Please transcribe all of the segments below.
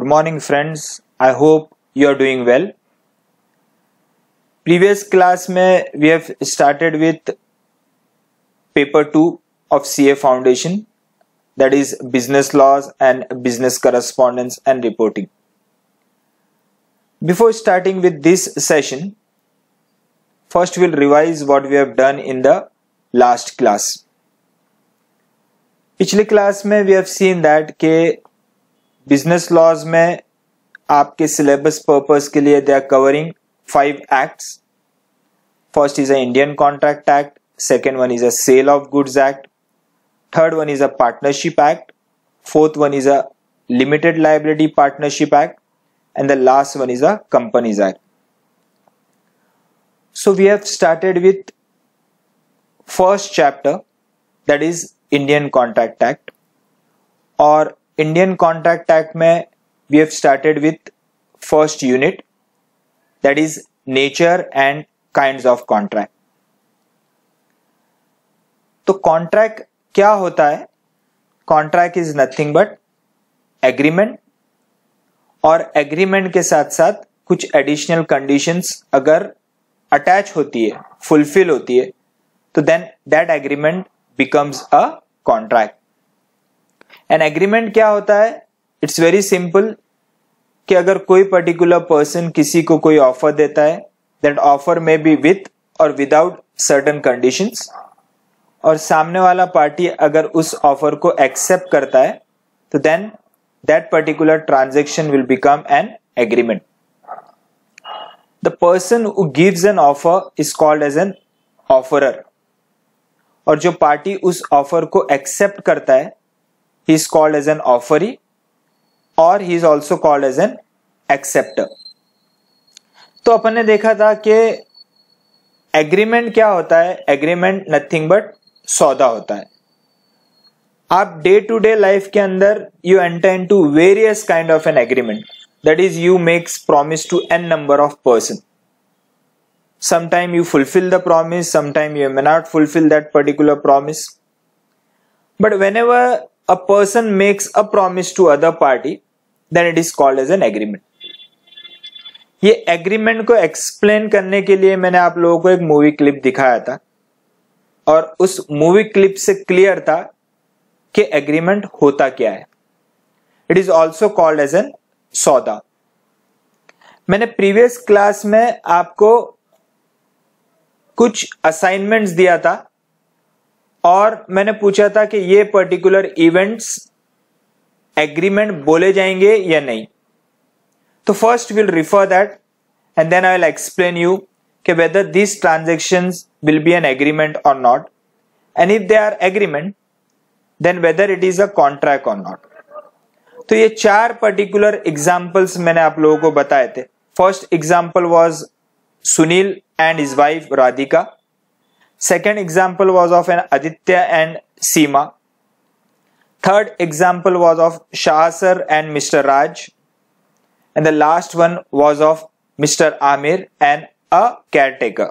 Good morning friends, I hope you are doing well. Previous class में we have started with paper 2 of CA Foundation, that is business laws and business correspondence and reporting. Before starting with this session, first we'll revise what we have done in the last class. पिछली class में we have seen that के business laws में आपके syllabus purpose के लिए they are covering 5 acts. First is a Indian contract act, second one is a sale of goods act, third one is a partnership act, fourth one is a limited liability partnership act, and the last one is a companies act. So we have started with first chapter, that is Indian contract act. और Indian contract act में we have started with first unit, that is nature and kinds of contract. तो contract क्या होता है? Contract is nothing but agreement, और agreement के साथ साथ कुछ एडिशनल कंडीशंस अगर अटैच होती है, फुलफिल होती है, तो then that agreement becomes a contract. An agreement क्या होता है? इट्स वेरी सिंपल कि अगर कोई पर्टिकुलर पर्सन किसी को कोई ऑफर देता है, दैट ऑफर में बी विथ और विदाउट सर्टेन कंडीशंस, और सामने वाला पार्टी अगर उस ऑफर को एक्सेप्ट करता है, तो then that particular transaction will become an agreement. The person who gives an offer is called as an offerer, और जो पार्टी उस ऑफर को एक्सेप्ट करता है, he is called as an offeree और he is also called as an acceptor. तो अपन ने देखा था कि एग्रीमेंट क्या होता है? एग्रीमेंट नथिंग बट सौदा होता है. आप डे टू डे लाइफ के अंदर you enter into various kind of an agreement, that is you makes promise to an number of person. Sometime you fulfill the promise, sometime you may not fulfill that particular promise. But whenever a person makes a promise to other party, then it is called as an agreement. ये agreement को explain करने के लिए मैंने आप लोगों को एक मूवी क्लिप दिखाया था, और उस मूवी क्लिप से क्लियर था कि एग्रीमेंट होता क्या है. It is also called as an सौदा. मैंने प्रीवियस क्लास में आपको कुछ असाइनमेंट्स दिया था, और मैंने पूछा था कि ये पर्टिकुलर इवेंट्स एग्रीमेंट बोले जाएंगे या नहीं. तो first will refer that and then I will explain you कि whether this transactions will be an agreement or not, and if they are agreement then whether it is a contract or not. तो ये 4 particular examples मैंने आप लोगों को बताए थे. First example was Sunil and his wife Radhika. Second example was of an Aditya and Seema. Third example was of Shah sir and Mr. Raj. And the last one was of Mr. Amir and a caretaker.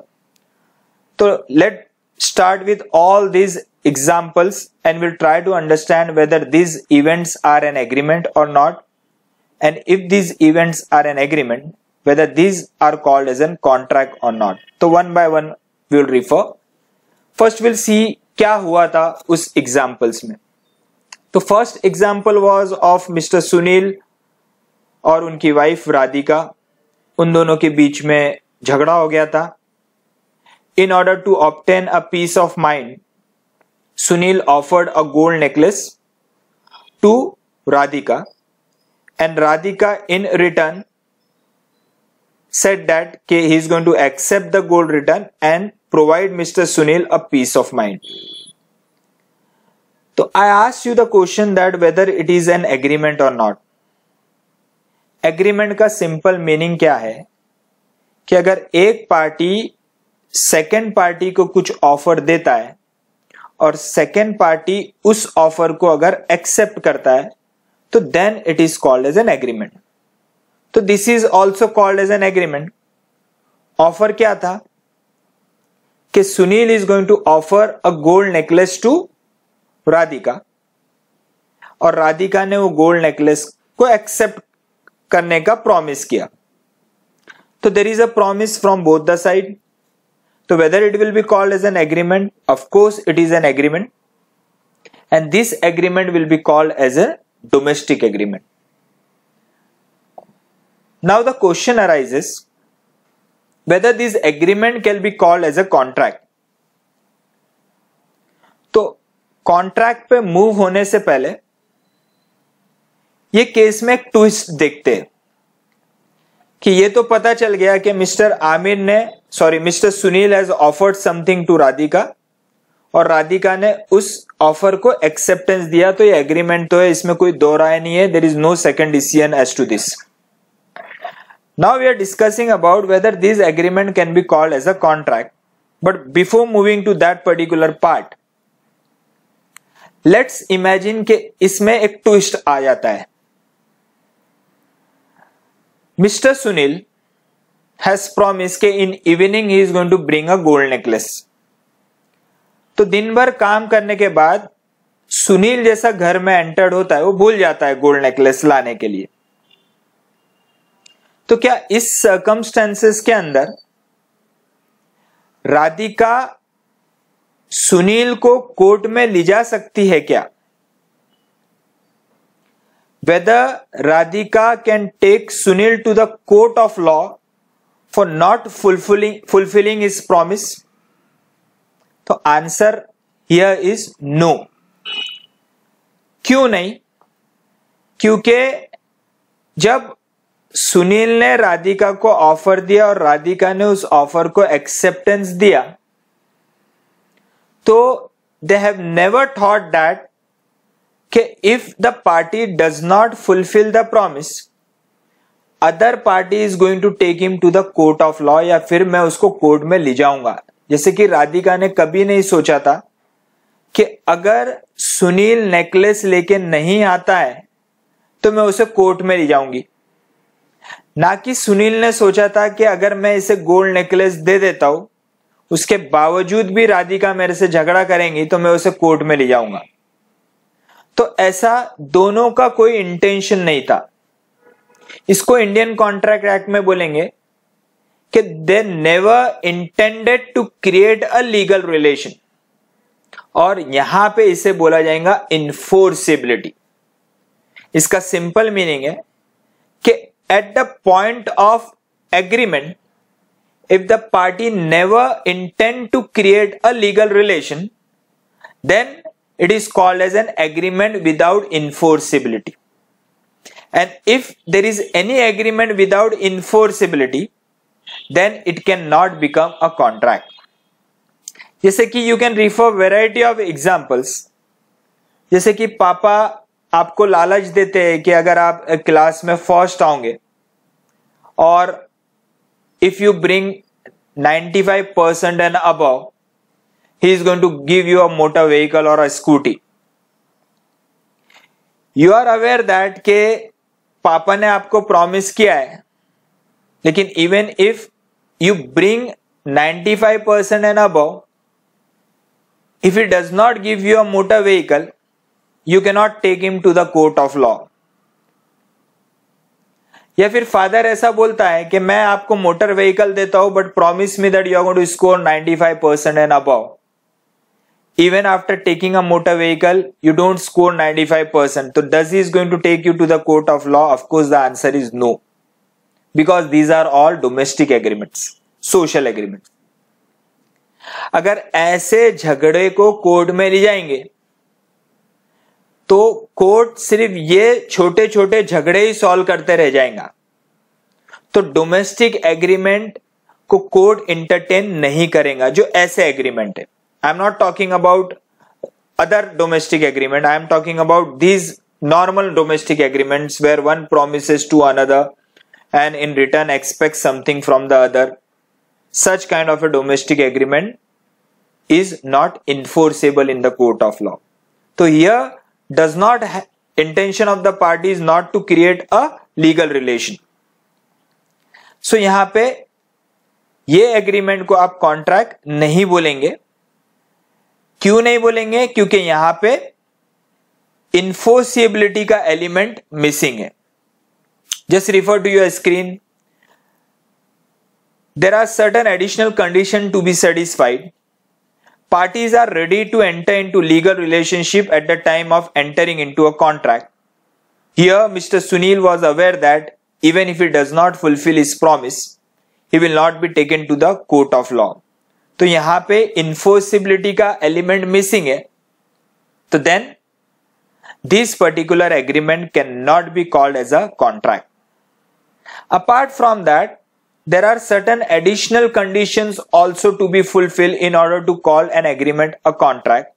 So let's start with all these examples and we'll try to understand whether these events are an agreement or not. And if these events are an agreement, whether these are called as a contract or not. तो one by one we will refer. First we'll see क्या हुआ था उस examples में. तो first example was of Mr. Sunil और उनकी wife Radhika. उन दोनों के बीच में झगड़ा हो गया था. In order to obtain a peace of mind, Sunil offered a gold necklace to Radhika, and Radhika in return said that he is going to accept the gold return and provide Mr. Sunil a peace of mind. So I asked you the question that whether it is an agreement or not. Agreement का simple meaning क्या है कि अगर एक party second party को कुछ offer देता है और सेकेंड पार्टी उस ऑफर को अगर एक्सेप्ट करता है, तो then it is called as an agreement. तो this is also called as an agreement. Offer क्या था कि Sunil is going to offer a gold necklace to Radhika, और राधिका ने वो गोल्ड नेकलेस को एक्सेप्ट करने का प्रॉमिस किया, तो there is a promise from both the side. तो whether it will be called as an agreement, of course it is an agreement, and this agreement will be called as a domestic agreement. Now the question arises whether this agreement can be called as a contract. तो contract पे move होने से पहले ये case में एक twist देखते हैं कि ये तो पता चल गया कि mister Sunil has offered something to Radhika और राधिका ने उस ऑफर को एक्सेप्टेंस दिया, तो ये एग्रीमेंट तो है, इसमें कोई दो राय नहीं है. There is no second decision as to this. Now we are discussing about whether this agreement can be called as a contract. But before moving to that particular part, let's imagine कि इसमें एक twist आ जाता है. Mr. Sunil has promised कि in evening he is going to bring a gold necklace. तो दिन भर काम करने के बाद सुनील जैसा घर में एंटर्ड होता है वो भूल जाता है गोल्ड नेकलेस लाने के लिए. तो क्या इस सर्कमस्टेंसेस के अंदर राधिका सुनील को कोर्ट में ले जा सकती है क्या? Whether Radhika can take Sunil to the court of law for not fulfilling his promise? तो आंसर हियर इज नो. क्यों नहीं? क्योंकि जब सुनील ने राधिका को ऑफर दिया और राधिका ने उस ऑफर को एक्सेप्टेंस दिया, तो they have never thought that कि if the party does not fulfil the promise, other party is going to take him to the court of law, या फिर मैं उसको कोर्ट में ले जाऊंगा. जैसे कि राधिका ने कभी नहीं सोचा था कि अगर सुनील नेकलेस लेके नहीं आता है तो मैं उसे कोर्ट में ले जाऊंगी. ना कि सुनील ने सोचा था कि अगर मैं इसे गोल्ड नेकलेस दे देता हूं, उसके बावजूद भी राधिका मेरे से झगड़ा करेंगी तो मैं उसे कोर्ट में ले जाऊंगा. तो ऐसा दोनों का कोई इंटेंशन नहीं था. इसको इंडियन कॉन्ट्रैक्ट एक्ट में बोलेंगे कि they never intended to create a legal relation, और यहां पे इसे बोला जाएगा इन्फोर्सिबिलिटी. इसका सिंपल मीनिंग है कि at the point of agreement, if the party never intend to create a legal relation, then it is called as an agreement without enforceability. And if there is any agreement without enforceability, then it cannot become a contract. जैसे कि you can refer variety of examples. जैसे कि पापा आपको लालच देते हैं कि अगर आप क्लास में फर्स्ट आओगे और if you bring 95% and above, he is going to give you a motor vehicle और a scooty. You are aware that के पापा ने आपको प्रॉमिस किया है, लेकिन even if you bring 95% and above, if he does not give you a motor vehicle, you cannot take him to the court of law. या फिर father ऐसा बोलता है कि मैं आपको मोटर व्हीकल देता हूं but promise me that you are going to score 95% and above. Even after taking a motor vehicle you don't score 95%, तो does he is going to take you to the court of law? Of course the answer is no, because these are all domestic agreements, social agreements. अगर ऐसे झगड़े को court में ले जाएंगे तो court सिर्फ ये छोटे छोटे झगड़े ही सॉल्व करते रह जाएगा. तो डोमेस्टिक एग्रीमेंट को कोर्ट इंटरटेन नहीं करेगा जो ऐसे एग्रीमेंट है. I am not talking about other domestic agreement, I am talking about these normal domestic agreements where one promises to another and in return expects something from the other. Such kind of a domestic agreement is not enforceable in the court of law. So here does not intention of the party is not to create a legal relation. So यहां पे ये agreement को आप contract नहीं बोलेंगे. क्यों नहीं बोलेंगे? क्योंकि यहां पे इन्फोर्सिबिलिटी का एलिमेंट मिसिंग है. just refer to your screen. There are certain additional conditions to be satisfied. Parties are ready to enter into legal relationship at the time of entering into a contract. Here Mr. Sunil was aware that even if he does not fulfill his promise, he will not be taken to the court of law. तो यहाँ पे enforceability का element missing है, तो then this particular agreement cannot be called as a contract. Apart from that, there are certain additional conditions also to be fulfilled in order to call an agreement a contract.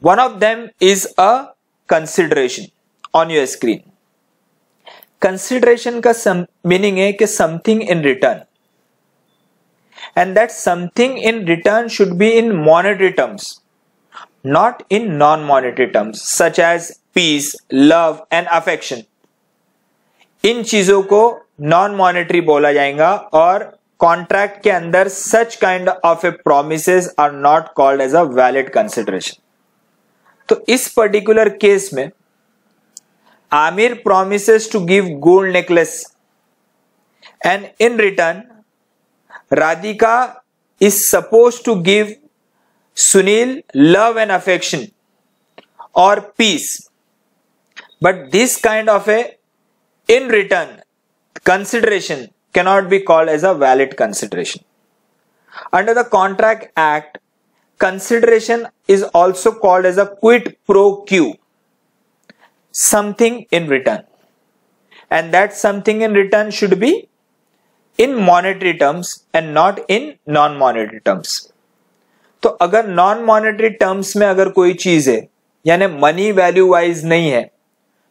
One of them is a consideration. On your screen, consideration का meaning है कि something in return, and that something in return should be in monetary terms, not in non-monetary terms, such as peace, love and affection. इन चीजों को non monetary बोला जाएगा और contract के अंदर such kind of a promises are not called as a valid consideration. तो इस particular case में Amir promises to give gold necklace, and in return Radhika is supposed to give Sunil love and affection or peace, but this kind of a in return consideration cannot be called as a valid consideration. Under the Contract Act, consideration is also called as a quid pro quo, something in return, and that something in return should be in monetary terms and not in non-monetary terms. तो अगर non monetary terms में अगर कोई चीज है यानी money value wise नहीं है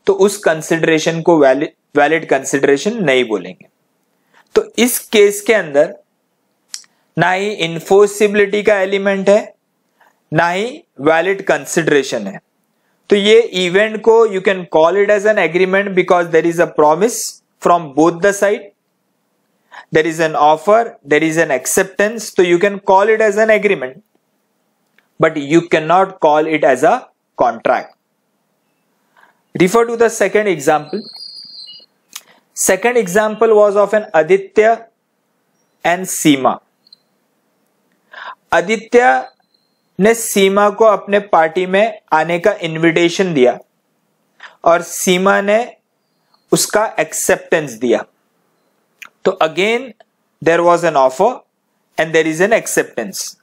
तो उस कंसिडरेशन को वैलिड कंसिडरेशन नहीं बोलेंगे. तो इस केस के अंदर ना ही इन्फोर्सिबिलिटी का एलिमेंट है ना ही वैलिड कंसिडरेशन है. तो ये इवेंट को you can call it as an agreement because there is a promise from both the side, there is an offer, there is an acceptance. तो you can call it as an agreement, but you can not call it as a contract. Refer to the second example. Second example was of an Aditya and Seema. Aditya ने सीमा को अपने party में आने का invitation दिया और सीमा ने उसका एक्सेप्टेंस दिया. तो again there was an offer and there is an acceptance.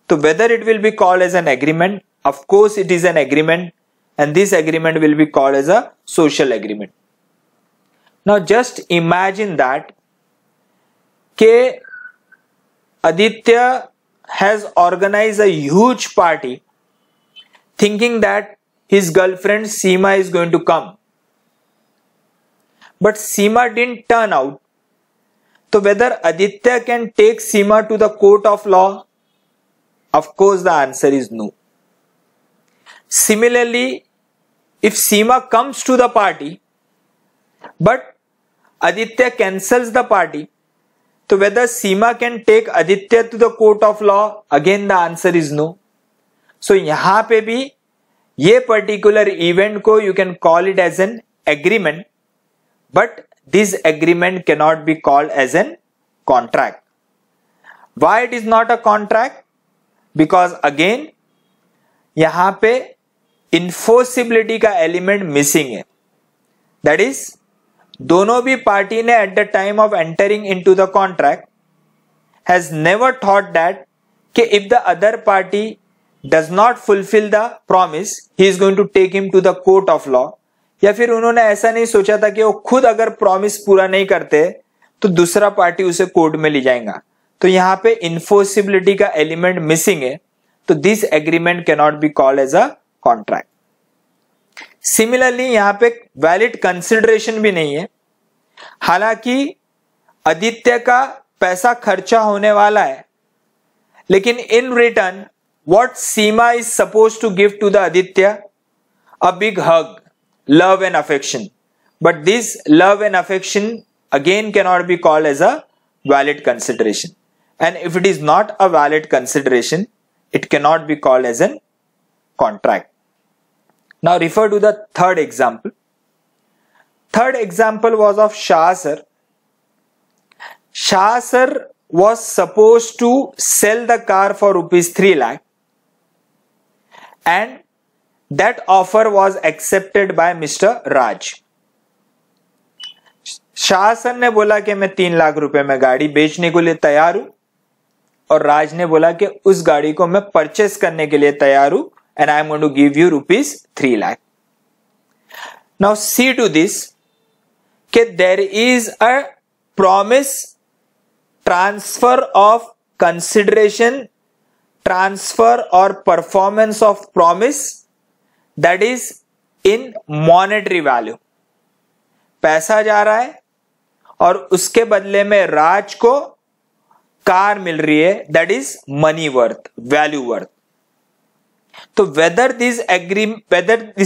तो whether it will be called as an agreement, of course it is an agreement, and this agreement will be called as a social agreement. Now just imagine that ke Aditya has organized a huge party thinking that his girlfriend Seema is going to come, but Seema didn't turn out. So whether Aditya can take Seema to the court of law? Of course the answer is no. Similarly, if Seema comes to the party but Aditya cancels the party, so whether Seema can take Aditya to the court of law? Again the answer is no. So यहाँ पे भी ये particular event को you can call it as an agreement, but this agreement cannot be called as an contract. Why it is not a contract? Because again यहाँ पे enforceability का element missing है. That is दोनों भी party ने at the time of entering into the contract has never thought that कि if the other party does not fulfil the promise he is going to take him to the court of law. या फिर उन्होंने ऐसा नहीं सोचा था कि वो खुद अगर प्रॉमिस पूरा नहीं करते तो दूसरा पार्टी उसे कोर्ट में ले जाएगा. तो यहाँ पे इन्फोर्सिबिलिटी का एलिमेंट मिसिंग है, तो this agreement can not be called as a contract. Similarly यहां पे वैलिड कंसिडरेशन भी नहीं है. हालांकि आदित्य का पैसा खर्चा होने वाला है, लेकिन in return what Seema is suppose to give to the Aditya? A big hug, love and affection. But this love and affection again can not be called as a valid consideration. And if it is not a valid consideration, it cannot be called as a contract. Now refer to the third example. third example was of Shah sir. Shah sir was supposed to sell the car for rupees 3 lakh and that offer was accepted by Mr. Raj. Shah sir ने बोला कि मैं 3 लाख रुपए में गाड़ी बेचने को लिए तैयार हूं और राज ने बोला कि उस गाड़ी को मैं परचेस करने के लिए तैयार हूं and I am going to give you rupees 3 lakh. Now see to this कि there is a promise, transfer of consideration, transfer or performance of promise that is in monetary value. पैसा जा रहा है और उसके बदले में राज को कार मिल रही है, that is money worth, value worth. तो whether this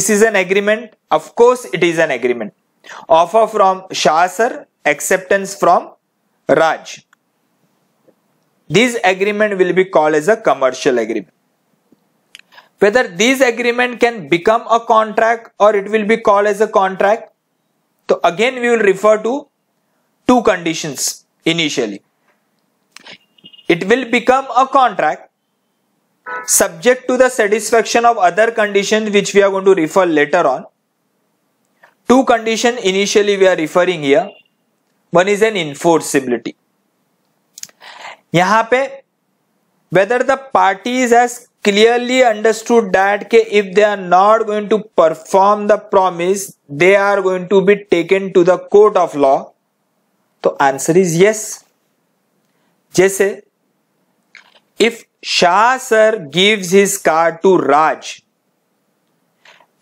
is an agreement, of course it is an agreement. Offer from Shah sir, acceptance from Raj. This agreement will be called as a commercial agreement. Whether this agreement can become a contract or it will be called as a contract, so again we will refer to two conditions initially. It will become a contract subject to the satisfaction of other conditions which we are going to refer later on. Two conditions initially we are referring here. One is an enforceability. यहाँ पे whether the parties has clearly understood that if they are not going to perform the promise, they are going to be taken to the court of law. तो answer is yes. जैसे if Shah sir gives his car to Raj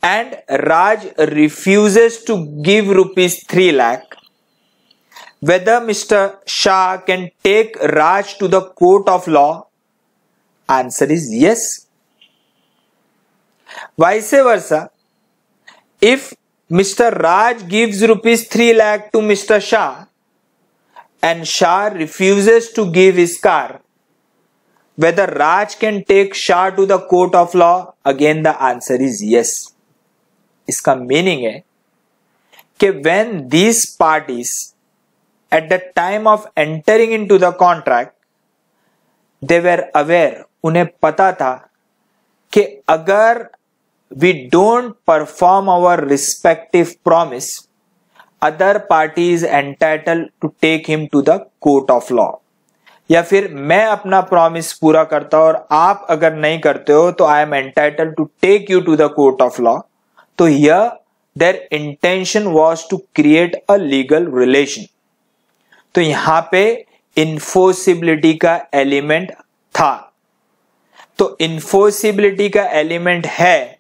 and Raj refuses to give rupees 3 lakh, whether Mr. Shah can take Raj to the court of law? Answer is yes. Vice versa, if Mr. Raj gives rupees 3 lakh to Mr. Shah and Shah refuses to give his car, whether Raj can take Shah to the court of law? Again the answer is yes. इसका meaning है कि when these parties at the time of entering into the contract, they were aware, उन्हें पता था कि अगर we don't perform our respective promise, other party is entitled to take him to the court of law. या फिर मैं अपना promise पूरा करता और आप अगर नहीं करते हो तो I am entitled to take you to the court of law. तो here their intention was to create a legal relation. तो यहां पे इन्फोर्सिबिलिटी का एलिमेंट था. तो इन्फोर्सिबिलिटी का एलिमेंट है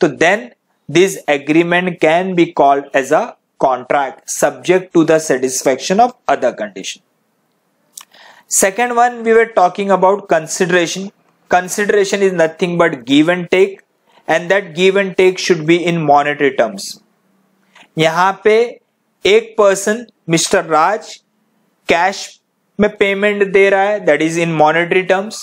तो then this agreement can be called as a contract subject to the satisfaction of other condition. Second one, we were talking about consideration. Consideration is nothing but give and take, and that give and take should be in monetary terms. यहां पे एक person mister राज cash में payment दे रहा है, that is in monetary terms.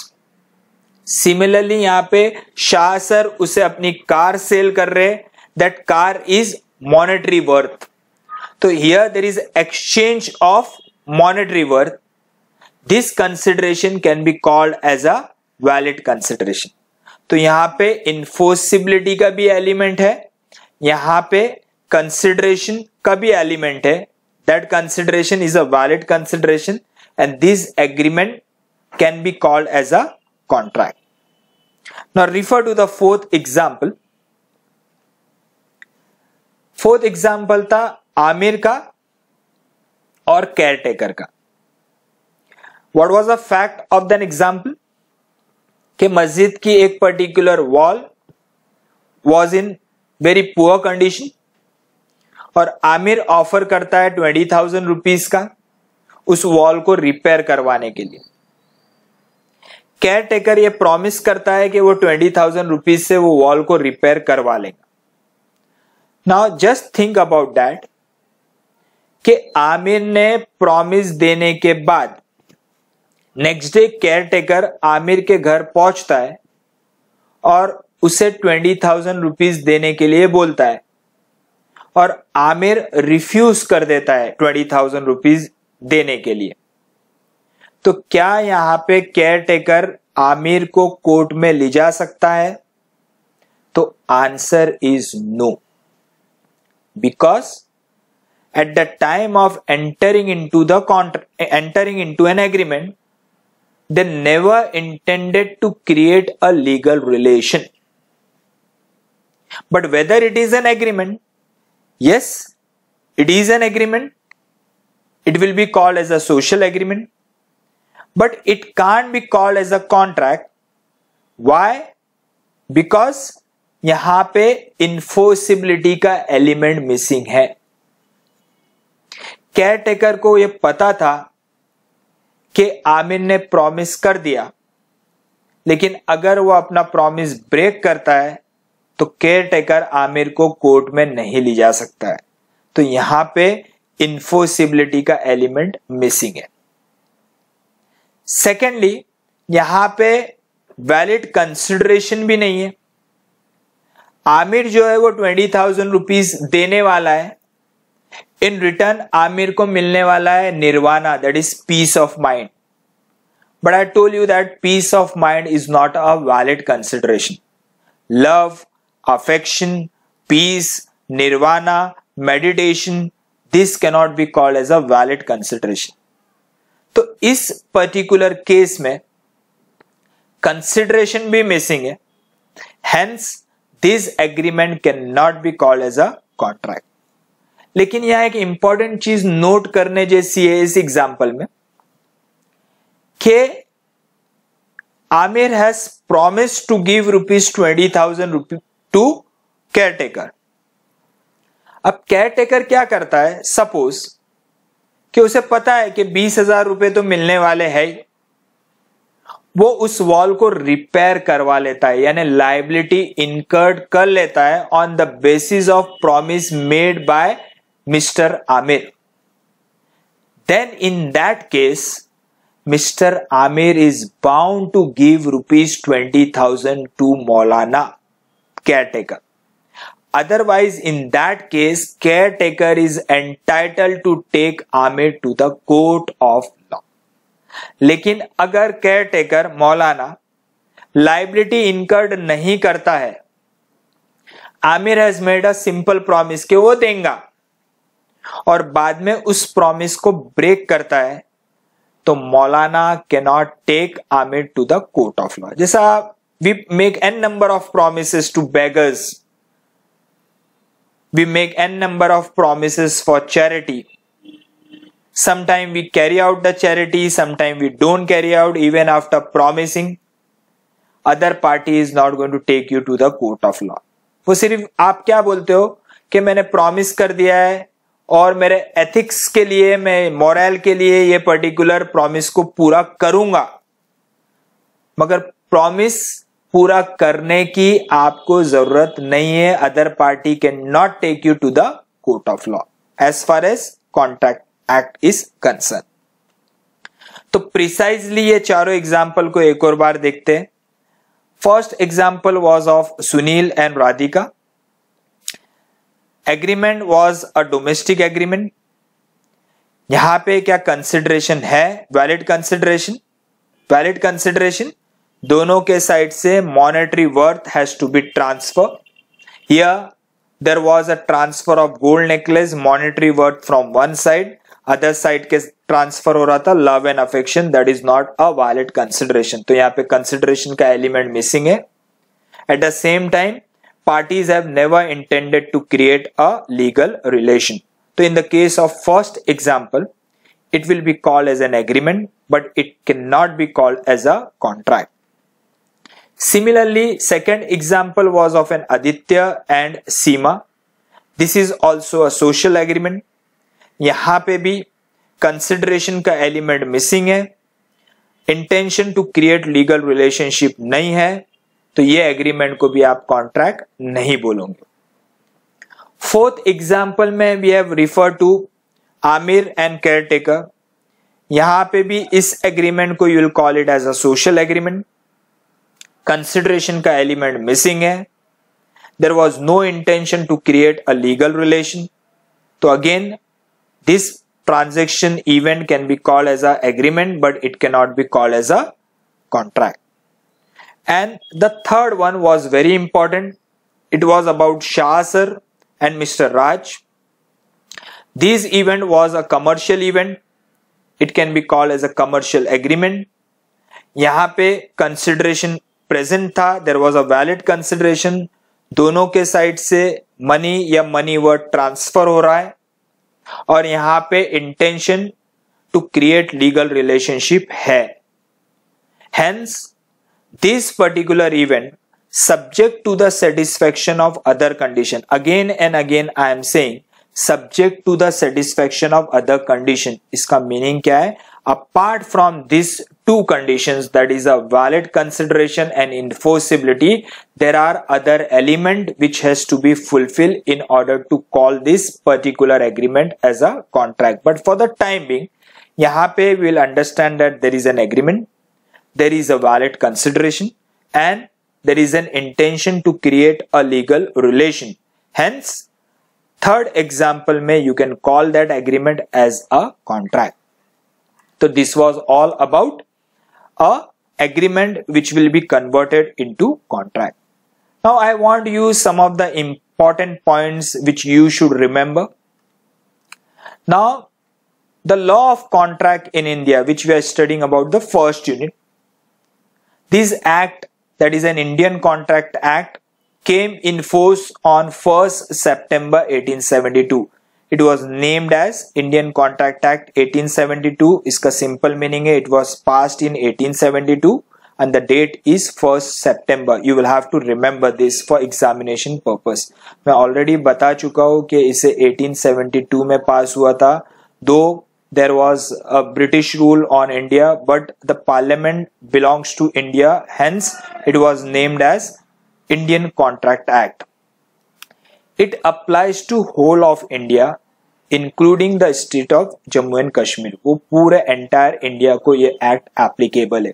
Similarly यहां पे Shah sir उसे अपनी कार सेल कर रहे हैं, that car is monetary worth. तो here there is exchange of monetary worth. This consideration can be called as a valid consideration. तो यहां पे enforceability का भी एलिमेंट है, यहां पे consideration का भी एलिमेंट है. That consideration is a valid consideration and this agreement can be called as a contract. Now refer to the fourth example. Fourth example था आमिर का और केयरटेकर का. What was the fact of that example? कि मस्जिद की एक particular wall was in very poor condition और Aamir offer करता है 20,000 रुपीज का उस वॉल को रिपेयर करवाने के लिए. केयर टेकर ये प्रॉमिस करता है कि वो 20,000 रुपीज से वो वॉल को रिपेयर करवा लेगा. Now just think about that कि आमिर ने प्रॉमिस देने के बाद next day care taker Aamir के घर पहुंचता है और उसे 20,000 रुपीज देने के लिए बोलता है और आमिर रिफ्यूज कर देता है 20,000 रुपीज देने के लिए, तो क्या यहां पे केयर टेकर आमिर को कोर्ट में ले जा सकता है? तो answer is no, because at the time of entering into an agreement they never intended to create a legal relation. But whether it is an agreement, yes, it is an agreement. It will be called as a social agreement, but it can't be called as a contract. Why? Because यहां पे enforceability का element missing है. Caretaker को यह पता था कि आमिर ने प्रॉमिस कर दिया, लेकिन अगर वो अपना प्रॉमिस ब्रेक करता है तो केयर टेकर आमिर को कोर्ट में नहीं ले जा सकता है. तो यहां पे इन्फोर्सिबिलिटी का एलिमेंट मिसिंग है. सेकेंडली, यहां पे वैलिड कंसिडरेशन भी नहीं है. आमिर जो है वो 20,000 रुपीज देने वाला है. इन रिटर्न आमिर को मिलने वाला है nirvana, that is peace of mind. But I told you that peace of mind is not a valid consideration. Love, affection, peace, nirvana, meditation, this cannot be called as a valid consideration. तो इस particular case में consideration भी missing है, hence this agreement can not be called as a contract. लेकिन यहां एक important चीज note करने जैसी है इस एग्जाम्पल में कि Aamir has promise to give ₹20,000 to caretaker. अब केयरटेकर क्या करता है? सपोज कि उसे पता है कि 20,000 रुपए तो मिलने वाले हैं, वो उस वॉल को रिपेयर करवा लेता है, यानी लायबिलिटी इनकर्ड कर लेता है on the basis of promise made by Mr. Amir. Then in that case, Mr. Amir is bound to give ₹20,000 to Maulana, caretaker. Otherwise, in that case, caretaker is entitled to take Amir to the court of law. लेकिन अगर caretaker मौलाना liability incurred नहीं करता है, Amir has made a simple promise कि वो देगा, और बाद में उस प्रॉमिस को ब्रेक करता है, तो Maulana can not take Aamir to the court of law. जैसा we make an number of promises to beggars, we make an number of promises for charity. Sometime we carry out the charity, sometime we don't carry out. Even after promising, other party is not going to take you to the court of law. वो सिर्फ आप क्या बोलते हो कि मैंने promise कर दिया है और मेरे एथिक्स के लिए, मैं मोरल के लिए ये पर्टिकुलर प्रॉमिस को पूरा करूंगा, मगर प्रॉमिस पूरा करने की आपको जरूरत नहीं है. Other party can not take you to the court of law as far as contract act is concern. तो प्रिसाइजली ये चारों एग्जाम्पल को एक और बार देखते हैं. First example was of Sunil and Radhika. Agreement was a domestic agreement. यहां पे क्या कंसिडरेशन है? Valid consideration. वैलिड कंसिडरेशन, दोनों के साइड से monetary worth has to be transfer. Here there was a transfer of gold necklace, monetary worth from one side, other side के transfer हो रहा था love and affection. That is not a valid consideration. तो यहां पे consideration का element missing है. At the same time, parties have never intended to create a legal relation. So in the case of first example, it will be called as an agreement, but it cannot be called as a contract. Similarly, second example was of an Aditya and Seema. This is also a social agreement. यहां पे भी consideration का element missing है. Intention to create legal relationship नहीं है, तो ये agreement को भी आप कॉन्ट्रैक्ट नहीं बोलोगे. फोर्थ एग्जाम्पल में we have refer to Aamir and caretaker. यहां पे भी इस एग्रीमेंट को you will call it as a social agreement. Consideration का एलिमेंट मिसिंग है. there was no intention to create a legal relation. So again, this transaction event can be called as a agreement, but it cannot be called as a contract. And the third one was very important. It was about Shah sir and Mr. Raj. This event was a commercial event. It can be called as a commercial agreement. यहाँ पे consideration present था. There was a valid consideration. दोनों के side से money या money word transfer हो रहा है और यहाँ पे intention to create legal relationship है. Hence, this particular event subject to the satisfaction of other condition. Again and again I am saying subject to the satisfaction of other condition. इसका meaning क्या है? Apart from these two conditions, that is a valid consideration and enforceability, there are other element which has to be fulfilled in order to call this particular agreement as a contract. But for the time being, यहाँ पे we will understand that there is an agreement, there is a valid consideration, and there is an intention to create a legal relation. Hence, third example में you can call that agreement as a contract. So this was all about a agreement which will be converted into contract. Now I want you some of the important points which you should remember. Now the law of contract in India, which we are studying about the first unit, this act, that is an Indian Contract Act, came in force on 1st September 1872. It was named as Indian Contract Act 1872. इसका simple meaning है, it was passed in 1872 and the date is 1st September. You will have to remember this for examination purpose. मैं already बता चुका हूँ कि इसे 1872 में पास हुआ था. Though there was a British rule on India, but the parliament belongs to India. Hence, it was named as Indian Contract Act. It applies to whole of India, including the state of Jammu and Kashmir. वो पूरे entire India को ये act applicable है.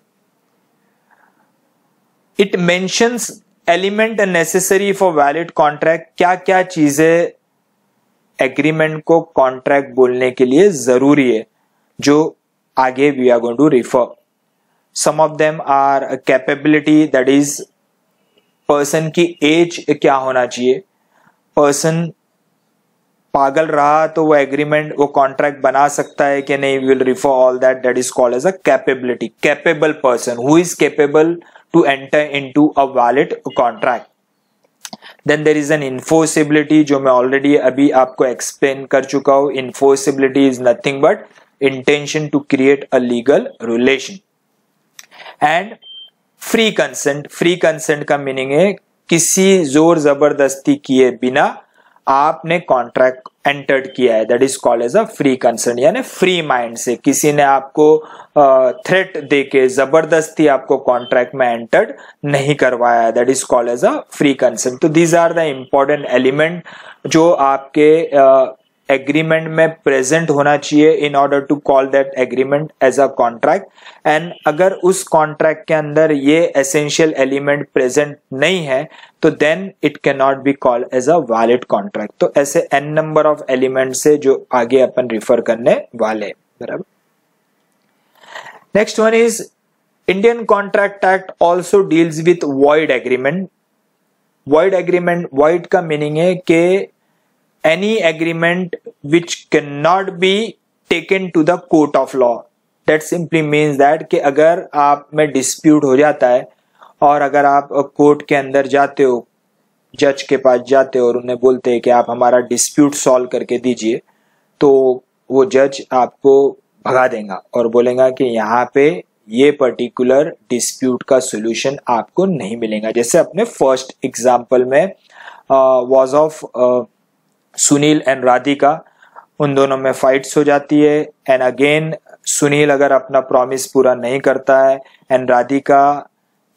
It mentions element necessary for valid contract. क्या क्या चीजें agreement को contract बोलने के लिए जरूरी है, जो आगे we are going to refer. Some of them are capability, that is person की एज क्या होना चाहिए. पर्सन पागल रहा तो वो एग्रीमेंट, वो कॉन्ट्रैक्ट बना सकता है कि नहीं. Will refer all that. That is called as a capability. Capable person, who is capable to enter into a valid contract. Then there is an enforceability, जो मैं already अभी आपको explain कर चुका हूँ. Enforceability is nothing but intention to create a legal relation. And free consent. Free consent का meaning है किसी जोर जबरदस्ती किए बिना आपने कॉन्ट्रैक्ट एंटर्ड किया है. That is called as a free consent. यानी फ्री माइंड से किसी ने आपको थ्रेट देके जबरदस्ती आपको कॉन्ट्रैक्ट में एंटर्ड नहीं करवाया. That is called as a free consent. तो these are the important element जो आपके एग्रीमेंट में प्रेजेंट होना चाहिए in order to call that agreement as a contract. And अगर उस कॉन्ट्रैक्ट के अंदर ये एसेंशियल एलिमेंट प्रेजेंट नहीं है तो then it can not be called as a valid contract. तो ऐसे n नंबर ऑफ एलिमेंट से जो आगे अपन रिफर करने वाले. बराबर. Next one is Indian contract act also deals with void agreement. Void agreement, void का मीनिंग है कि any agreement which cannot be taken to the court of law. That simply means that कि अगर आप में dispute हो जाता है और अगर आप कोर्ट के अंदर जाते हो, जज के पास जाते हो और उन्हें बोलते हैं कि आप हमारा dispute solve करके दीजिए, तो वो जज आपको भगा देगा और बोलेगा कि यहाँ पे ये पर्टिकुलर डिस्प्यूट का सोल्यूशन आपको नहीं मिलेगा. जैसे अपने फर्स्ट एग्जाम्पल में was of Sunil and Radhika, उन दोनों में फाइट्स हो जाती है. एंड अगेन सुनील अगर अपना प्रॉमिस पूरा नहीं करता है and Radhika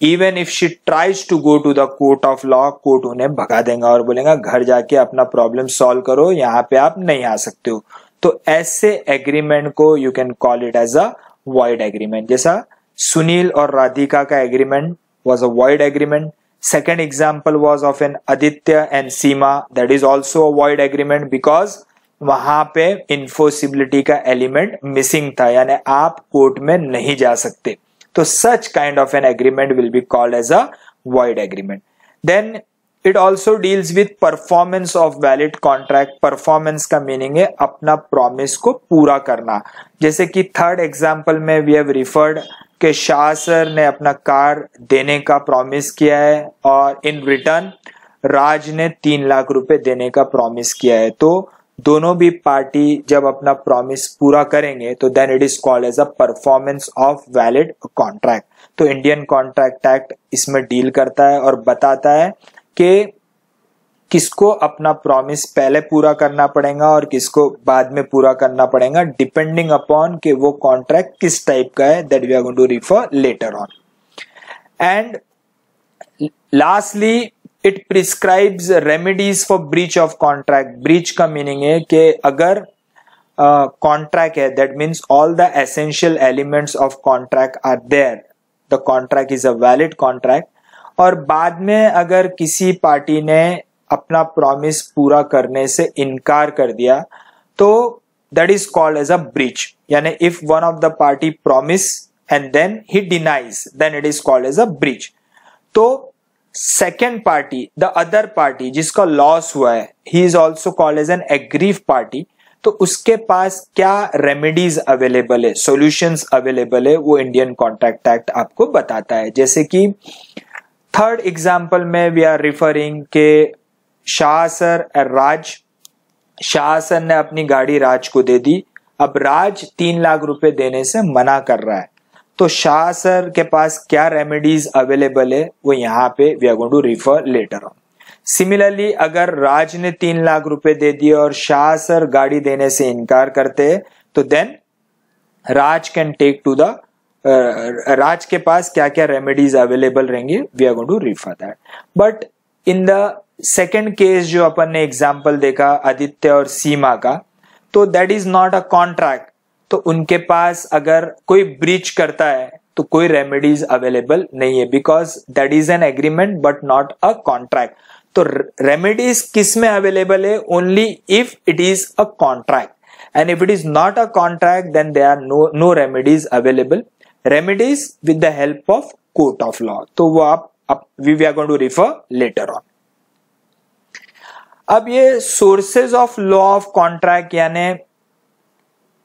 even if she tries to go to the court of law, court उन्हें भगा देगा और बोलेगा घर जाके अपना प्रॉब्लम सॉल्व करो, यहाँ पे आप नहीं आ सकते हो. तो ऐसे एग्रीमेंट को you can call it as a void agreement. जैसा सुनील और राधिका का agreement was a void agreement. Second example was of an Aditya and Seema, that is also a void agreement because वहां पे enforceability का element missing था, यानी आप court में नहीं जा सकते. तो such kind of an agreement will be called as a void agreement. Then it also deals with performance of valid contract. Performance का meaning है अपना promise को पूरा करना. जैसे कि थर्ड एग्जाम्पल में we have referred कि शाह सर ने अपना कार देने का प्रॉमिस किया है और इन रिटर्न राज ने 3 लाख रुपए देने का प्रॉमिस किया है. तो दोनों भी पार्टी जब अपना प्रॉमिस पूरा करेंगे तो then it is called as a performance of valid contract. तो इंडियन कॉन्ट्रैक्ट एक्ट इसमें डील करता है और बताता है कि किसको अपना प्रॉमिस पहले पूरा करना पड़ेगा और किसको बाद में पूरा करना पड़ेगा, डिपेंडिंग अपॉन कि वो कॉन्ट्रैक्ट किस टाइप का है. That we are going to refer later on. And lastly it prescribes remedies for breach of contract. Breach का मीनिंग है कि अगर कॉन्ट्रैक्ट है, that means all the essential elements of contract are there, the contract is a valid contract. और बाद में अगर किसी पार्टी ने अपना प्रॉमिस पूरा करने से इनकार कर दिया तो that is called as a breach. यानी if one of the party promise and then he denies, then it is called as a breach. तो second party, the other party जिसका लॉस हुआ है, he is also called as an aggrieve party. तो उसके पास क्या remedies available है, solutions available है, वो इंडियन कॉन्ट्रैक्ट एक्ट आपको बताता है. जैसे कि थर्ड एग्जाम्पल में वी आर रिफरिंग के शाह सर और राज. शाह सर ने अपनी गाड़ी राज को दे दी. अब राज 3 लाख रुपए देने से मना कर रहा है. तो शाह सर के पास क्या रेमेडीज अवेलेबल है वो यहाँ पे we are going to refer later on. Similarly अगर राज ने 3 लाख रुपए दे दिए और शाह सर गाड़ी देने से इनकार करते हैं तो then Raj can take to the Raj के पास क्या क्या रेमेडीज अवेलेबल रहेंगे, we are going to refer that. But in the second case जो अपन ने एग्जाम्पल देखा आदित्य और सीमा का, तो that is not a contract. तो उनके पास अगर कोई ब्रीच करता है तो कोई रेमेडीज अवेलेबल नहीं है because that is an agreement but not a contract. तो रेमेडीज किस में अवेलेबल है, only if it is a contract. And if it is not a contract then there are no remedies available. Remedies with the help of court of law. तो वो आप we are going to refer later on. अब ये sources of law of contract यानी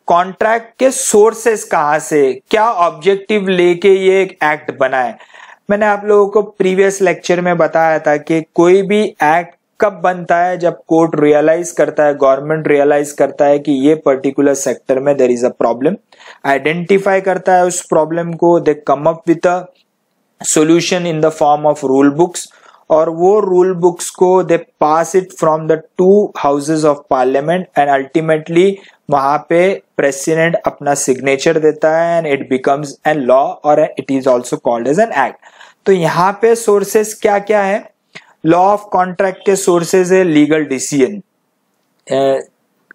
contract के sources कहां से, क्या ऑब्जेक्टिव लेके ये एक एक्ट बना है. मैंने आप लोगों को प्रीवियस लेक्चर में बताया था कि कोई भी एक्ट कब बनता है, जब कोर्ट रियलाइज करता है, गवर्नमेंट रियलाइज करता है कि ये पर्टिकुलर सेक्टर में there is a problem, identify करता है उस प्रॉब्लम को, they come up with a solution in the form of rule books. और वो रूल बुक्स को they pass it from the 2 houses of parliament and ultimately वहां पे प्रेसिडेंट अपना सिग्नेचर देता है and it becomes an law और it is also called as an act. तो यहाँ पे सोर्सेस क्या क्या है, लॉ ऑफ कॉन्ट्रैक्ट के सोर्सेज है लीगल डिसीजन.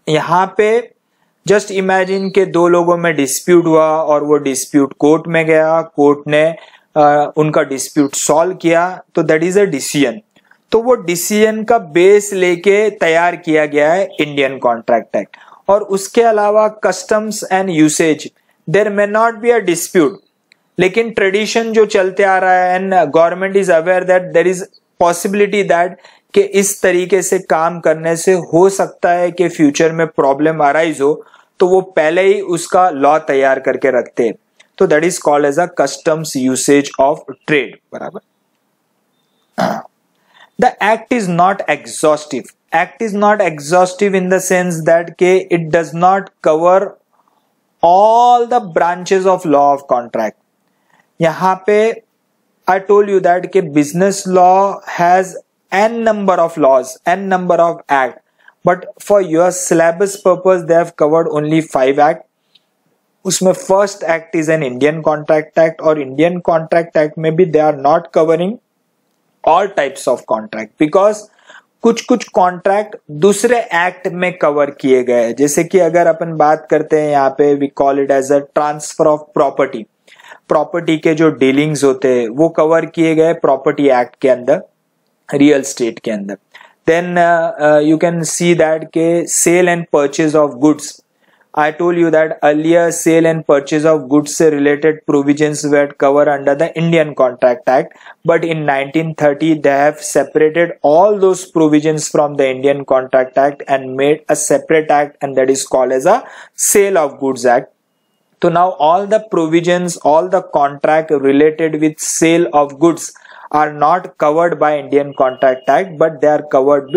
यहाँ पे जस्ट इमेजिन के 2 लोगों में डिस्प्यूट हुआ और वो डिस्प्यूट कोर्ट में गया, कोर्ट ने उनका डिस्प्यूट सॉल्व किया, तो दैट इज अ डिसीजन. तो वो डिसीजन का बेस लेके तैयार किया गया है इंडियन कॉन्ट्रैक्ट एक्ट. और उसके अलावा customs and usage, there may not be a dispute, लेकिन ट्रेडिशन जो चलते आ रहा है and government is aware that there is possibility that कि इस तरीके से काम करने से हो सकता है कि फ्यूचर में प्रॉब्लम अराइज हो, तो वो पहले ही उसका लॉ तैयार करके रखते हैं. तो that is called as a customs usage of trade. बराबर. The act is not exhaustive. Act is not exhaustive in the sense that के it does not cover all the branches of law of contract. यहां पे I told you that के business law has n number of laws, n number of act, but for your syllabus purpose they have covered only 5 act. उसमें first act is an Indian contract act और Indian contract act में भी they are not covering all types of contract because कुछ contract दूसरे act में cover किए गए. जैसे कि अगर अपन बात करते हैं यहाँ पे we call it as a transfer of property. Property के जो डीलिंग्स होते हैं वो कवर किए गए प्रॉपर्टी एक्ट के अंदर, रियल स्टेट के अंदर. Then you can see that के sale and purchase of goods. I told you that earlier sale and purchase of goods से related provisions were covered under the Indian Contract Act, but in 1930 they have separated all those provisions from the Indian Contract Act and made a separate act, and that is called as a Sale of Goods Act. So now all the provisions, all the contract related with sale of goods are not covered by Indian Contract Act, but they are covered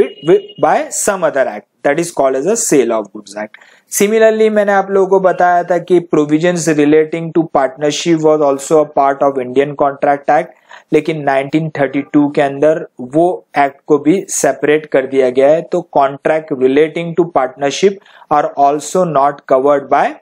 by some other act, that is called as a Sale of Goods Act. Similarly, मैंने आप लोगों को बताया था कि provisions relating to partnership was also a part of Indian Contract Act, लेकिन 1932 के अंदर वो एक्ट को भी सेपरेट कर दिया गया है. तो contract relating to partnership are also not covered by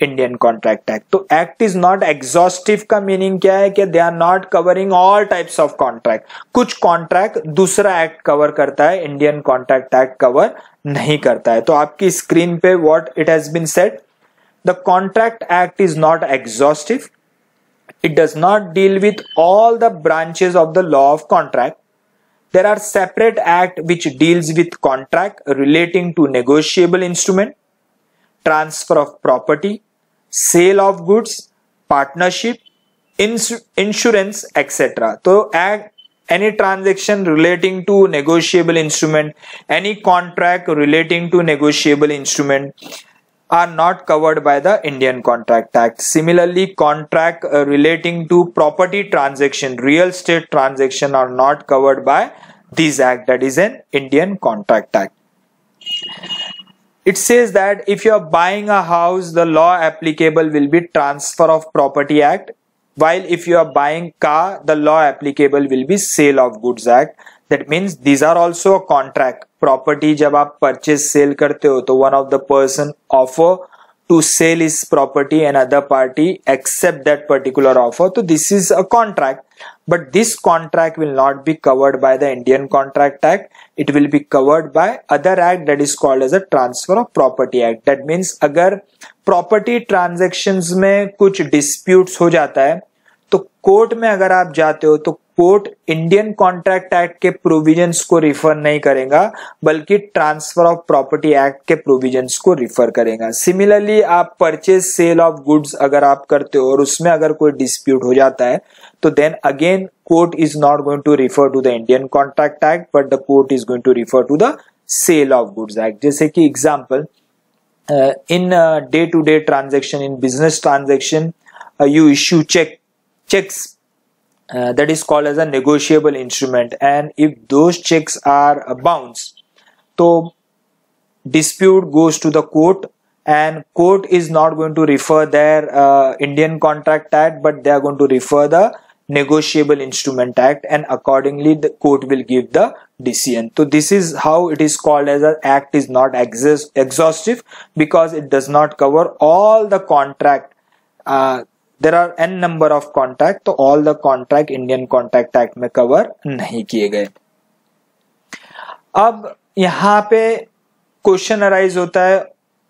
Indian contract act. तो एक्ट इज नॉट एग्जॉस्टिव का मीनिंग क्या है कि they are not covering all types of contract. कुछ कॉन्ट्रैक्ट दूसरा एक्ट कवर करता है, इंडियन कॉन्ट्रैक्ट एक्ट कवर नहीं करता है. तो आपकी स्क्रीन पे what it has been said, the contract act is not exhaustive. It does not deal with all the branches of the law of contract. There are separate act which deals with contract relating to negotiable instrument, transfer of property, sale of goods, partnership, insurance, etc. So any transaction relating to negotiable instrument, any contract relating to negotiable instrument are not covered by the Indian Contract Act. Similarly, contract relating to property transaction, real estate transaction are not covered by this act, that is an Indian Contract Act. It says that if you are buying a house, the law applicable will be Transfer of Property Act, while if you are buying car, the law applicable will be Sale of Goods Act. That means these are also a contract. Property जब आप purchase sale करते हो तो one of the person offer to sell his property and other party accept that particular offer. So this is a contract, but this contract will not be covered by the Indian Contract Act. It will be covered by other act that is called as a Transfer of Property Act. That means अगर property transactions में कुछ disputes हो जाता है तो court में अगर आप जाते हो तो कोर्ट इंडियन कॉन्ट्रैक्ट एक्ट के प्रोविजंस को रिफर नहीं करेगा, बल्कि ट्रांसफर ऑफ प्रॉपर्टी एक्ट के प्रोविजंस को रिफर करेगा. सिमिलरली आप परचेज सेल ऑफ गुड्स अगर आप करते हो और उसमें अगर कोई डिस्प्यूट हो जाता है तो then again court is not going to refer to the Indian contract act, but the court is going to refer to the sale of goods act. जैसे कि example, in day-to-day transaction, in business transaction, you issue checks that is called as a negotiable instrument, and if those checks are bounced, so dispute goes to the court, and court is not going to refer their Indian Contract Act, but they are going to refer the Negotiable Instrument Act, and accordingly the court will give the decision. So this is how it is called as an act is not exhaustive, because it does not cover all the contract. There are n number of contract, तो all the contract Indian Contract Act में cover नहीं किए गए. अब यहाँ पे question arise होता है,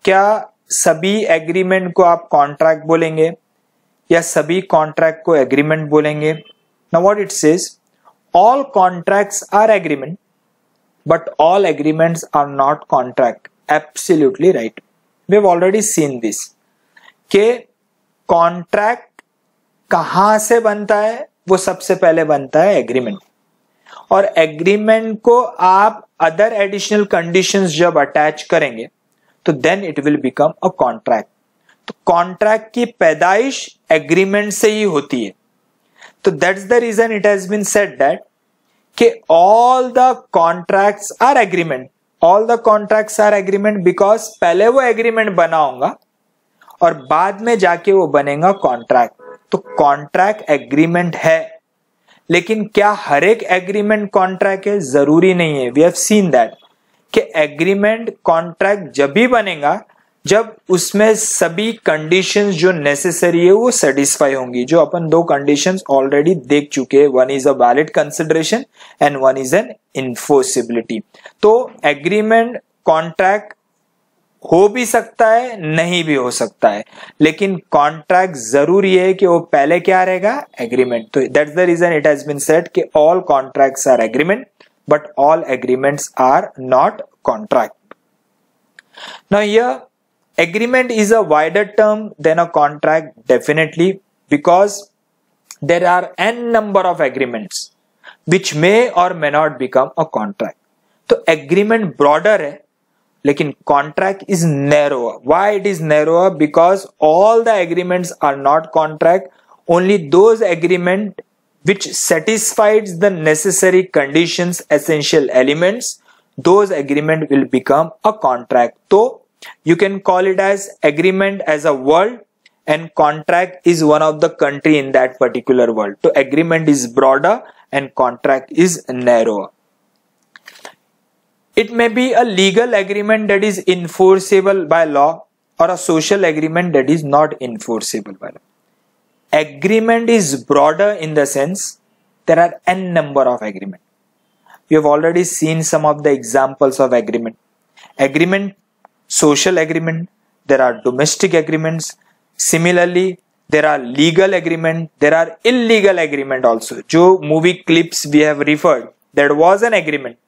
क्या सभी एग्रीमेंट को आप कॉन्ट्रैक्ट बोलेंगे या सभी कॉन्ट्रैक्ट को एग्रीमेंट बोलेंगे? Now what it says, all contracts are agreement but all agreements are not contract. Absolutely right. We have already seen this के कॉन्ट्रैक्ट कहां से बनता है, वो सबसे पहले बनता है एग्रीमेंट, और एग्रीमेंट को आप अदर एडिशनल कंडीशंस जब अटैच करेंगे तो then it will become a contract. तो कॉन्ट्रैक्ट की पैदाइश एग्रीमेंट से ही होती है. तो that's the reason it has been said that कि all the contracts are agreement. All the contracts are agreement because पहले वो एग्रीमेंट बना होगा और बाद में जाके वो बनेगा कॉन्ट्रैक्ट. तो कॉन्ट्रैक्ट एग्रीमेंट है, लेकिन क्या हर एक एग्रीमेंट कॉन्ट्रैक्ट है? जरूरी नहीं है. वी हैव सीन दैट कि एग्रीमेंट कॉन्ट्रैक्ट जब भी बनेगा जब उसमें सभी कंडीशंस जो नेसेसरी है वो सेटिस्फाई होंगी, जो अपन दो कंडीशंस ऑलरेडी देख चुके हैं. One is a valid consideration and one is an enforceability. तो एग्रीमेंट कॉन्ट्रैक्ट हो भी सकता है, नहीं भी हो सकता है, लेकिन कॉन्ट्रैक्ट जरूरी है कि वो पहले क्या रहेगा, एग्रीमेंट। तो that's the reason it has been said कि all contracts are agreement but all agreements are not contract. Now here agreement is a wider term than a contract, definitely, because there are n number of agreements which may or may not become a contract. तो agreement broader है, लेकिन contract is narrower. Why it is narrower? Because all the agreements are not contract. Only those agreement which satisfies the necessary conditions, essential elements, those agreement will become a contract. तो you can call it as agreement as a world and contract is one of the country in that particular world. So agreement is broader and contract is narrower. It may be a legal agreement that is enforceable by law or a social agreement that is not enforceable by law. Agreement is broader in the sense there are n number of agreement. We have already seen some of the examples of agreement. Agreement, social agreement, there are domestic agreements. Similarly, there are legal agreement, there are illegal agreement also. जो movie clips we have referred, that was an agreement,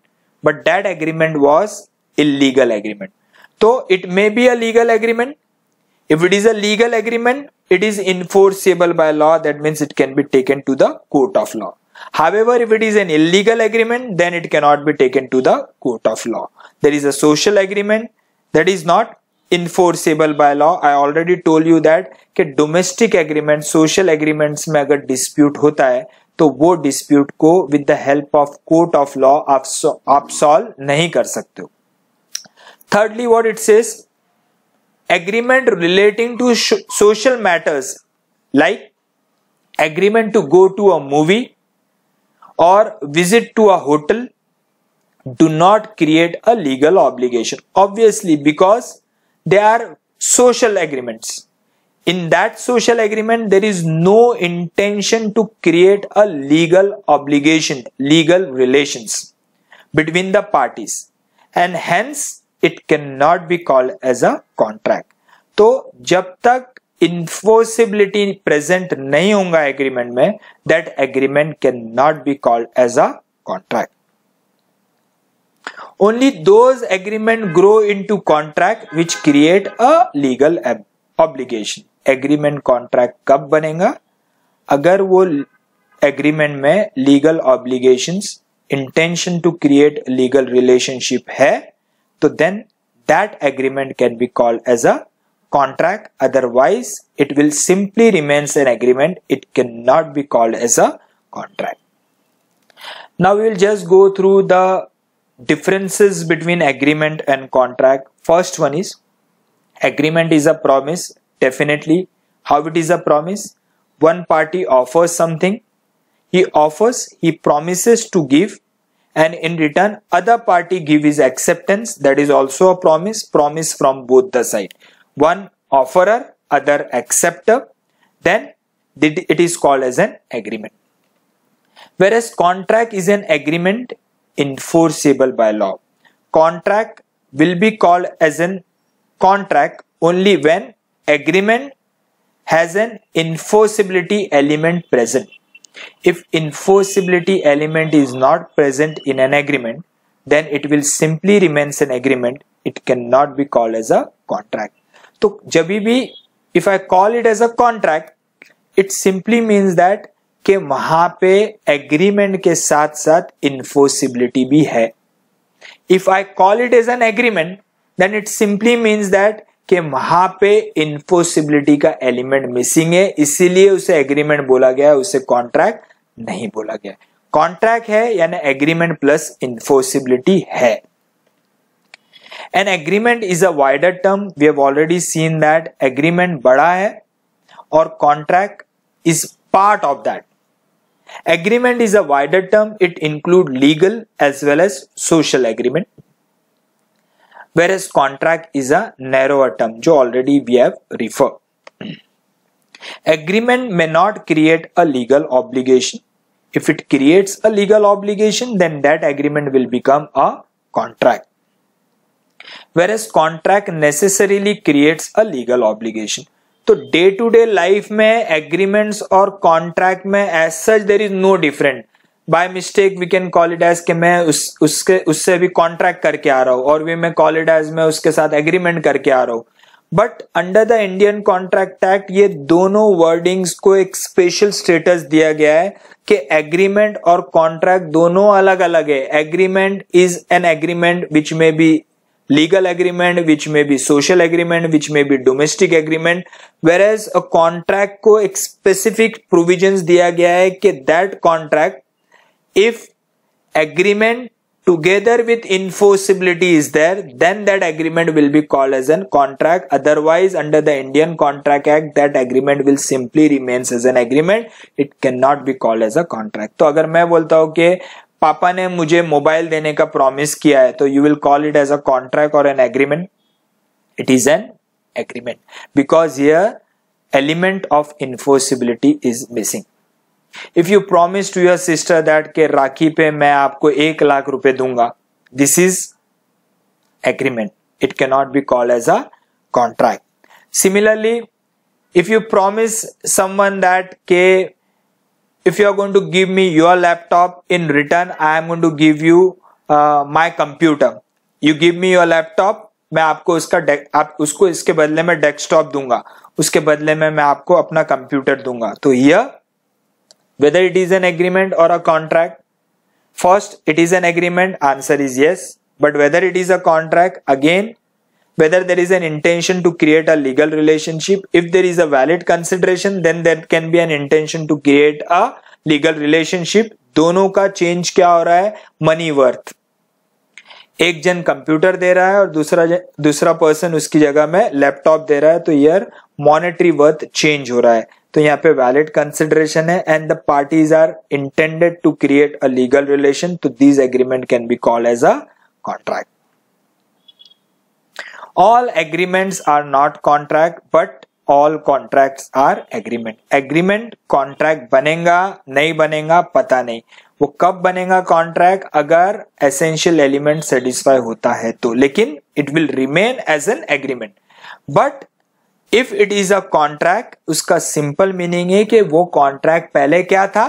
but that agreement was illegal agreement. So it may be a legal agreement. If it is a legal agreement, it is enforceable by law. That means it can be taken to the court of law. However, if it is an illegal agreement, then it cannot be taken to the court of law. There is a social agreement that is not enforceable by law. I already told you that कि domestic agreement, social agreements में अगर dispute होता है तो वो dispute को with the help of court of law आप solve नहीं कर सकते हो. Thirdly, what it says, agreement relating to social matters like agreement to go to a movie or visit to a hotel do not create a legal obligation. Obviously, because they are social agreements. In that social agreement, there is no intention to create a legal obligation, legal relations between the parties, and hence it cannot be called as a contract. तो जब तक enforceability present नहीं होगा agreement में, that agreement cannot be called as a contract. Only those agreement grow into contract which create a legal obligation. Agreement contract कब बनेगा? अगर वो agreement में legal obligations, intention to create legal relationship है, तो then that agreement can be called as a contract. Otherwise, it will simply remains an agreement. It cannot be called as a contract. Now we will just go through the differences between agreement and contract. First one is agreement is a promise. Definitely, how it is a promise? One party offers something. He promises to give, and in return other party give his acceptance. That is also a promise from both the side. One offerer, other acceptor, then it is called as an agreement. Whereas contract is an agreement enforceable by law. Contract will be called as an contract only when agreement has an enforceability element present. If enforceability element is not present in an agreement, then it will simply remains an agreement. It cannot be called as a contract. तो जब भी if I call it as a contract, it simply means that कि वहां पे agreement के साथ साथ enforceability भी है. If I call it as an agreement, then it simply means that कि वहां पे enforceability का element missing है, इसीलिए उसे agreement बोला गया है, उसे contract नहीं बोला गया. Contract है यानी agreement plus enforceability है. An agreement is a wider term. We have already seen that agreement बड़ा है और contract is part of that. Agreement is a wider term. It includes legal as well as social agreement. Whereas contract is a narrower term, जो already we have referred. Agreement may not create a legal obligation. If it creates a legal obligation, then that agreement will become a contract. whereas contract necessarily creates a legal obligation. तो day to day life में agreements और contract में as such there is no different. By mistake we can call it as कि मैं उससे भी contract करके आ रहा हूं, और वी मैं कॉल इट एज मैं उसके साथ एग्रीमेंट करके आ रहा हूं. But under the Indian contract act ये दोनों वर्डिंग्स को एक स्पेशल स्टेटस दिया गया है कि एग्रीमेंट और कॉन्ट्रैक्ट दोनों अलग अलग है. Agreement is an agreement which में B legal agreement, which may be social agreement, which may be domestic agreement, whereas a contract को एक specific provisions दिया गया है कि that contract, if agreement together with enforceability is there, then that agreement will be called as a contract. Otherwise, under the Indian Contract Act, that agreement will simply remains as an agreement. It cannot be called as a contract. तो अगर मैं बोलता हूँ कि पापा ने मुझे mobile देने का प्रॉमिस किया है, तो you will call it as a contract और an agreement. It is an agreement because here element of enforceability is missing. If you promise to your sister that के राखी पे मैं आपको 1 लाख रुपए दूंगा, this is agreement. It can not be called as a contract. Similarly if you promise someone that के if you are going to give me your laptop, in return I am going to give you my computer. You give me your laptop, मैं आपको उसको इसके बदले में desktop दूंगा, उसके बदले में मैं आपको अपना कंप्यूटर दूंगा. तो here whether it is an agreement or a contract, first it is an agreement, answer is yes. But whether it is a contract, again whether there is an intention to create a legal relationship. If there is a valid consideration, then there can be an intention to create a legal relationship. दोनों का change क्या हो रहा है? Money worth. एक जन computer दे रहा है और दूसरा पर्सन उसकी जगह में लैपटॉप दे रहा है, तो यार मॉनेटरी वर्थ चेंज हो रहा है. तो यहाँ पे वैलिड कंसिडरेशन है and the parties are intended to create a legal relation. तो this agreement can be called as a contract. All agreements are not contract, but all contracts are agreement. Agreement contract बनेगा नहीं बनेगा पता नहीं. वो कब बनेगा contract? अगर essential element satisfy होता है तो, लेकिन it will remain as an agreement. But if it is a contract, उसका simple meaning है कि वो contract पहले क्या था?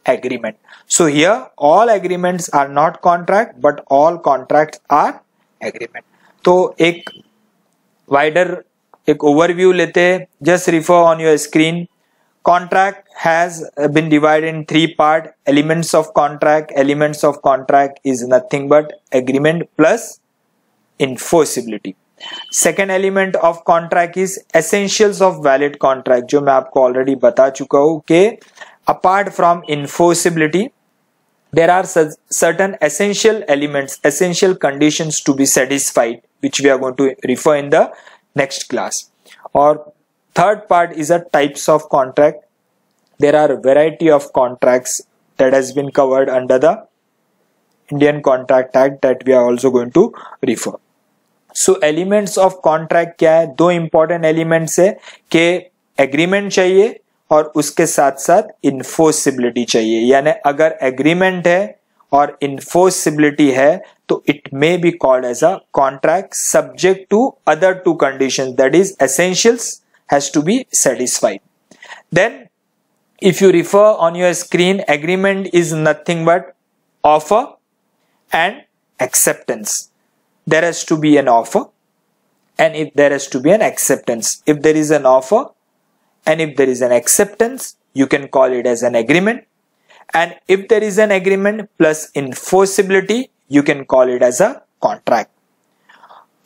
Agreement. So here all agreements are not contract, but all contracts are agreement. तो एक वाइडर एक ओवरव्यू लेते हैं. Just refer on your screen. Contract has been divided in 3 part. Elements of contract. Elements of contract is nothing but agreement plus enforceability. Second element of contract is essentials of valid contract, जो मैं आपको already बता चुका हूं कि apart from enforceability there are certain essential elements, essential conditions to be satisfied, which we are going to refer in the next class. Or third part is a types of contract. There are a variety of contracts that has been covered under the Indian Contract Act that we are also going to refer. So elements of contract क्या है? 2 important elements है कि agreement चाहिए और उसके साथ साथ enforceability चाहिए. यानी अगर एग्रीमेंट है और इन्फोर्सिबिलिटी है तो it may be called as a contract subject to other 2 conditions, that is essentials has to be satisfied. Then if you refer on your screen, agreement is nothing but offer and acceptance. There has to be an offer and if there has to be an acceptance. If there is an offer and if there is an acceptance, you can call it as an agreement. And if there is an agreement plus enforceability, you can call it as a contract.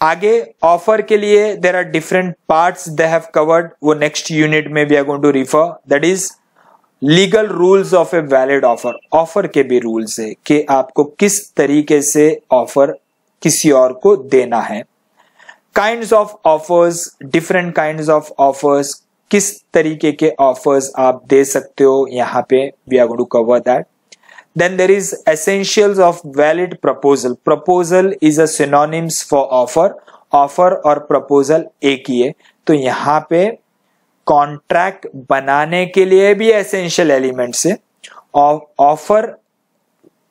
आगे offer के लिए there are different parts they have covered. वो next unit में we are going to refer. That is legal rules of a valid offer. Offer के भी rules है कि आपको किस तरीके से ऑफर किसी और को देना है. Kinds of offers, different kinds of offers. किस तरीके के ऑफर्स आप दे सकते हो, यहां पे we are going to cover that. Then there is essentials of valid proposal. Proposal is a synonyms for offer. Offer और प्रपोजल एक ही है. तो यहां पे कॉन्ट्रैक्ट बनाने के लिए भी एसेंशियल एलिमेंट्स है. ऑफर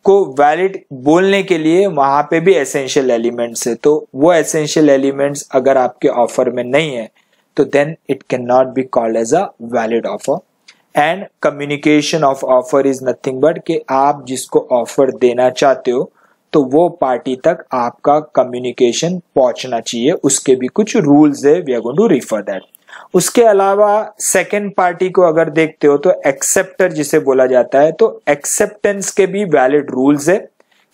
को वैलिड बोलने के लिए वहां पे भी एसेंशियल एलिमेंट्स है, तो वो एसेंशियल एलिमेंट्स अगर आपके ऑफर में नहीं है तो then it can not be called as a valid offer. And communication of offer is nothing but कि आप जिसको ऑफर देना चाहते हो तो वो पार्टी तक आपका कम्युनिकेशन पहुंचना चाहिए, उसके भी कुछ रूल्स है, we are going to refer that. उसके अलावा सेकेंड पार्टी को अगर देखते हो तो एक्सेप्टर जिसे बोला जाता है, तो एक्सेप्टेंस के भी वैलिड रूल्स है,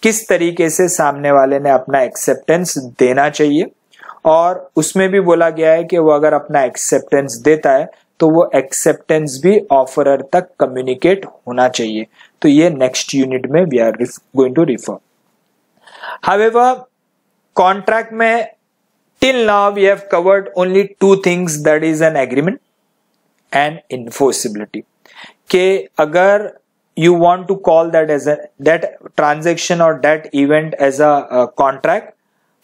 किस तरीके से सामने वाले ने अपना एक्सेप्टेंस देना चाहिए, और उसमें भी बोला गया है कि वो अगर अपना एक्सेप्टेंस देता है तो वो एक्सेप्टेंस भी ऑफरर तक कम्युनिकेट होना चाहिए। तो ये नेक्स्ट यूनिट में we are going to refer. However contract में till now we have covered only two things, that is an agreement and enforceability, कि अगर you want to call that as that transaction or that event as a contract,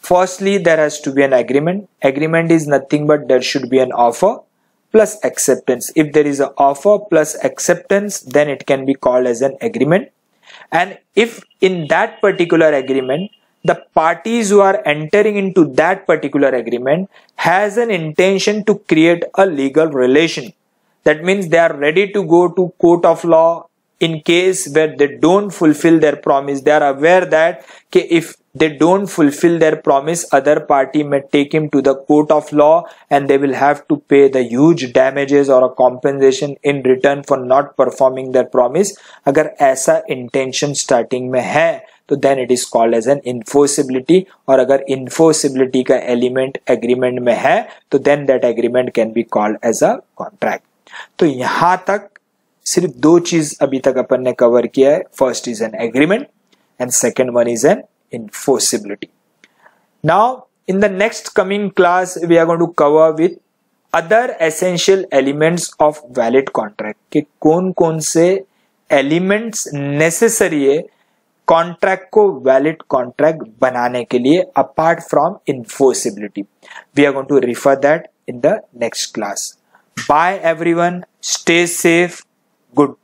firstly there has to be an agreement. Agreement is nothing but there should be an offer plus acceptance. If there is an offer plus acceptance, then it can be called as an agreement. And if in that particular agreement the parties who are entering into that particular agreement has an intention to create a legal relation, that means they are ready to go to court of law in case where they don't fulfill their promise. They are aware that if they don't fulfill their promise, other party may take him to the court of law and they will have to pay the huge damages or a compensation in return for not performing their promise. अगर ऐसा intention starting में है तो then it is called as an enforceability, और अगर enforceability का element agreement में है तो then that agreement can be called as a contract. तो यहां तक सिर्फ दो चीज अभी तक अपन ने कवर किया है, first is an agreement and second one is an enforceability. Now in the next coming class we are going to cover with other essential elements of valid contract, कि कौन कौन से elements necessary है contract को valid contract बनाने के लिए apart from enforceability. We are going to refer that in the next class. Bye everyone, stay safe, good